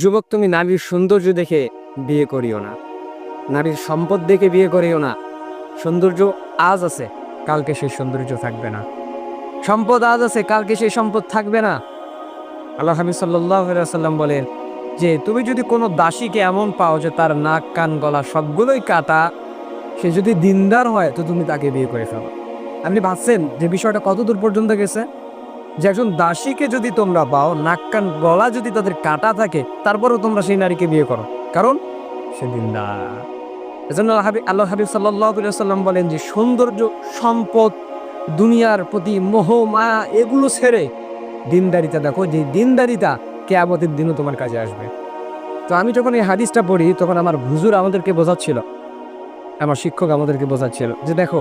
যুবক, তুমি নারীর সৌন্দর্য দেখে বিয়ে করিও না, নারীর সম্পদ দেখে বিয়ে করিও না। সৌন্দর্য আজ আছে, কালকে সেই সৌন্দর্য থাকবে না। সম্পদ আজ আছে, কালকে সেই সম্পদ থাকবে না। আল্লাহ হাবিব সাল্লাল্লাহু আলাইহি ওয়াসাল্লাম বলেন যে তুমি যদি কোনো দাসীকে এমন পাও যে তার নাক কান গলা সবগুলোই কাটা, সে যদি দিনদার হয় তো তুমি তাকে বিয়ে করে ফেলো। আপনি ভাবছেন যে বিষয়টা কত দূর পর্যন্ত গেছে? যে একজন দাসীকে যদি তোমরা পাও, নাক কান গলা যদি তাদের কাটা থাকে, তারপরেও তোমরা সেই নারীকে বিয়ে করো, কারণ সে দিনদার। এজন্য আল্লাহ হাবিব সাল্লাল্লাহু আলাইহি ওয়াসাল্লাম বলেন যে সৌন্দর্য, সম্পদ, দুনিয়ার প্রতি মোহ মায়া এগুলো ছেড়ে দিনদারিতা দেখো, যে দিনদারিতা কিয়ামতের দিনও তোমার কাজে আসবে। তো আমি যখন এই হাদিসটা পড়ি তখন আমার হুজুর আমাদেরকে বোঝাচ্ছিল, আমার শিক্ষক আমাদেরকে বোঝাচ্ছিল যে দেখো,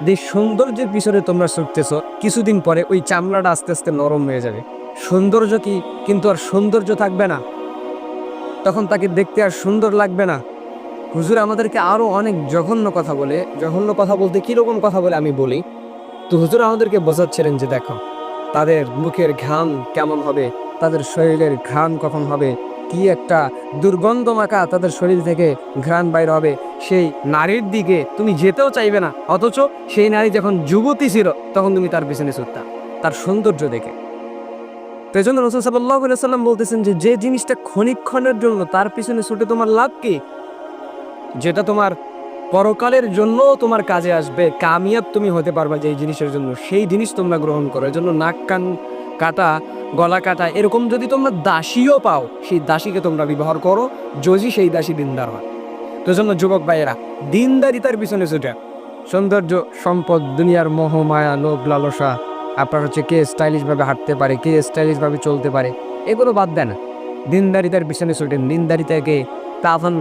যে সৌন্দর্যের পিছনে তোমরা ছুটতেছো, কিছুদিন পরে ওই চামড়াটা আস্তে আস্তে নরম হয়ে যাবে। সৌন্দর্য কি কিন্তু আর সৌন্দর্য থাকবে না, তখন তাকে দেখতে আর সুন্দর লাগবে না। হুজুর আমাদেরকে আরো অনেক জঘন্য কথা বলে, জঘন্য কথা বলতে কিরকম কথা বলে আমি বলি। তো হুজুর আমাদেরকে বোঝাচ্ছিলেন যে দেখো, তাদের মুখের ঘ্রাণ কেমন হবে, তাদের শরীরের ঘ্রাণ কখন হবে, কি একটা দুর্গন্ধ মাখা তাদের শরীর থেকে ঘ্রাণ বাইর হবে। সেই নারীর দিকে তুমি যেতেও চাইবে না, অথচ সেই নারী যখন যুবতী ছিল তখন তুমি তার পিছনে ছুটতা, তার সৌন্দর্য দেখে। তো এই জন্য রাসূল সাল্লাল্লাহু আলাইহি ওয়াসাল্লাম বলতেছেন যে যে জিনিসটা ক্ষণিকক্ষণের জন্য, তার পিছনে ছুটে তোমার লাভ কি? যেটা তোমার পরকালের জন্য তোমার কাজে আসবে, কামিয়াব তুমি হতে পারবা যে এই জিনিসের জন্য, সেই জিনিস তোমরা গ্রহণ করো। এজন্য নাক কান কাটা, গলা কাটা এরকম যদি তোমরা দাসীও পাও, সেই দাসীকে তোমরা ব্যবহার করো, যদি সেই দাসী দিনদার হয়। তো জন্য যুবক ভাইয়েরা, দিনদারিতার পিছনে ছুটে, সৌন্দর্য, সম্পদ, দুনিয়ার মোহ মায়া লোভ লালসা, আপনার হচ্ছে কে স্টাইলিশভাবে হাঁটতে পারে, কে স্টাইলিশভাবে চলতে পারে, এগুলো বাদ দেন, দিনদারিতার পিছনে ছুটেন। দিনদারিতাকে তাফান